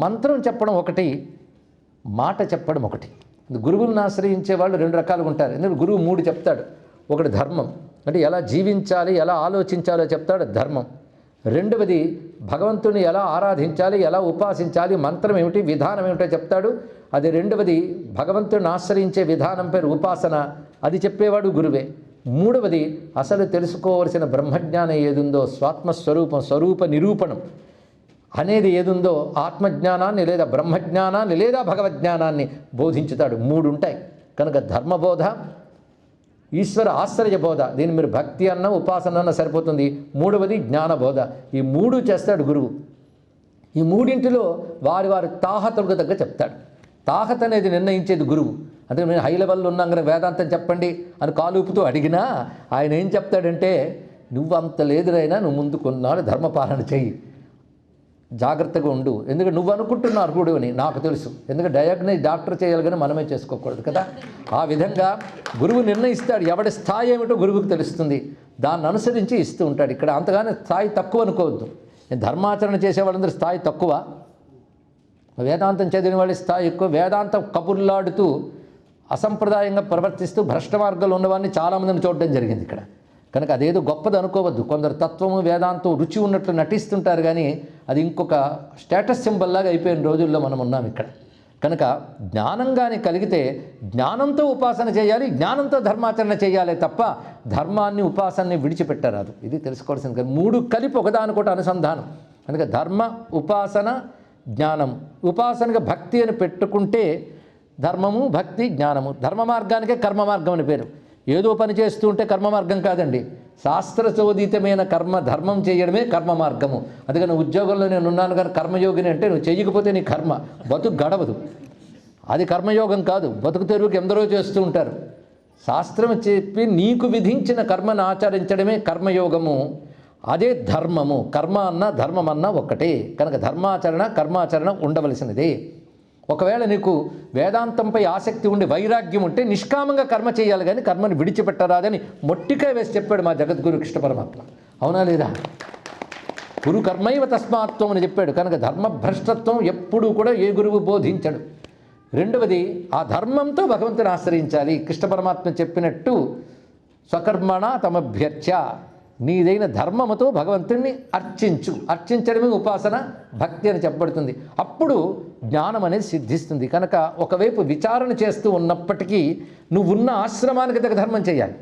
మంత్రం చెప్పడం ఒకటి, మాట చెప్పడం ఒకటి. గురువులను ఆశ్రయించే వాళ్ళు రెండు రకాలుగా ఉంటారు. ఎందుకంటే గురువు మూడు చెప్తాడు. ఒకటి ధర్మం, అంటే ఎలా జీవించాలి, ఎలా ఆలోచించాలో చెప్తాడు ధర్మం. రెండవది భగవంతుని ఎలా ఆరాధించాలి, ఎలా ఉపాసించాలి, మంత్రం ఏమిటి, విధానం ఏమిటో చెప్తాడు. అది రెండవది భగవంతుని ఆశ్రయించే విధానం పేరు ఉపాసన, అది చెప్పేవాడు గురువే. మూడవది అసలు తెలుసుకోవలసిన బ్రహ్మజ్ఞానం ఏదుందో, స్వాత్మస్వరూపం, స్వరూప నిరూపణం అనేది ఏదుందో, ఆత్మజ్ఞానాన్ని లేదా బ్రహ్మజ్ఞానాన్ని లేదా భగవజ్ఞానాన్ని బోధించుతాడు. మూడు ఉంటాయి కనుక ధర్మబోధ, ఈశ్వర ఆశ్రయ బోధ, దీన్ని మీరు భక్తి అన్న ఉపాసన అన్న సరిపోతుంది. మూడవది జ్ఞానబోధ. ఈ మూడు చేస్తాడు గురువు. ఈ మూడింటిలో వారి వారి తాహతలకు దగ్గర చెప్తాడు. తాహత అనేది నిర్ణయించేది గురువు. అందుకే నేను హై లెవెల్లో ఉన్నాం కదా వేదాంతం చెప్పండి అని కాలుపుతూ అడిగినా ఆయన ఏం చెప్తాడంటే, నువ్వు అంత లేదురైనా నువ్వు ముందుకున్నాడు ధర్మపాలన చెయ్యి, జాగ్రత్తగా ఉండు. ఎందుకంటే నువ్వు అనుకుంటున్న అర్హుడు అని నాకు తెలుసు. ఎందుకంటే డయాగ్నైజ్ డాక్టర్ చేయాలి కానీ మనమే చేసుకోకూడదు కదా. ఆ విధంగా గురువు నిర్ణయిస్తాడు. ఎవడి స్థాయి ఏమిటో గురువుకు తెలుస్తుంది, దాన్ని అనుసరించి ఇస్తూ ఉంటాడు. ఇక్కడ అంతగానే స్థాయి తక్కువ అనుకోవద్దు. ధర్మాచరణ చేసే వాళ్ళందరూ స్థాయి తక్కువ, వేదాంతం చదివిన వాళ్ళ స్థాయి ఎక్కువ. వేదాంతం కబుర్లాడుతూ అసంప్రదాయంగా ప్రవర్తిస్తూ భ్రష్ట మార్గంలో ఉన్నవాడిని చాలామందిని చూడడం జరిగింది ఇక్కడ. కనుక అదేదో గొప్పది అనుకోవద్దు. కొందరు తత్వము వేదాంతం రుచి ఉన్నట్లు నటిస్తుంటారు, కానీ అది ఇంకొక స్టేటస్ సింబల్ లాగా అయిపోయిన రోజుల్లో మనం ఉన్నాం ఇక్కడ. కనుక జ్ఞానంగానే కలిగితే జ్ఞానంతో ఉపాసన చేయాలి, జ్ఞానంతో ధర్మాచరణ చేయాలి తప్ప ధర్మాన్ని ఉపాసనని విడిచిపెట్టరాదు. ఇది తెలుసుకోవాల్సింది. మూడు కలిపి ఒకదానికొకటి అనుసంధానం. కనుక ధర్మ, ఉపాసన, జ్ఞానం. ఉపాసనగా భక్తి అని పెట్టుకుంటే ధర్మము, భక్తి, జ్ఞానము. ధర్మ మార్గానికే కర్మ మార్గం అని పేరు. ఏదో పని చేస్తూ ఉంటే కర్మ మార్గం కాదండి. శాస్త్రచోదితమైన కర్మ, ధర్మం చేయడమే కర్మ మార్గము. అందుకని ఉద్యోగంలో నేను ఉన్నాను కానీ కర్మయోగిని అంటే నువ్వు చేయకపోతే నీ కర్మ బతుకు గడవదు. అది కర్మయోగం కాదు. బతుకు తెరువుకి ఎందరో చేస్తూ ఉంటారు. శాస్త్రం చెప్పి నీకు విధించిన కర్మను ఆచరించడమే కర్మయోగము. అదే ధర్మము. కర్మ అన్న ధర్మం అన్న ఒక్కటే. కనుక ధర్మాచరణ, కర్మాచరణ ఉండవలసినదే. ఒకవేళ నీకు వేదాంతంపై ఆసక్తి ఉండి వైరాగ్యం ఉంటే నిష్కామంగా కర్మ చేయాలి, కానీ కర్మను విడిచిపెట్టరాదని మొట్టికాయ వేసి చెప్పాడు మా జగద్గురు కృష్ణ పరమాత్మ. అవునా లేదా? గురు కర్మైవ తస్మాత్వం అని చెప్పాడు. కనుక ధర్మభ్రష్టత్వం ఎప్పుడూ కూడా ఏ గురువు బోధించడు. రెండవది ఆ ధర్మంతో భగవంతుని ఆశ్రయించాలి. కృష్ణ పరమాత్మ చెప్పినట్టు స్వకర్మణ తమభ్యర్చ, నీదైన ధర్మముతో భగవంతుణ్ణి అర్చించు. అర్చించడమే ఉపాసన, భక్తి అని చెప్పబడుతుంది. అప్పుడు జ్ఞానం అనేది సిద్ధిస్తుంది. కనుక ఒకవైపు విచారణ చేస్తూ ఉన్నప్పటికీ నువ్వున్న ఆశ్రమానికి తగ్గ ధర్మం చేయాలి.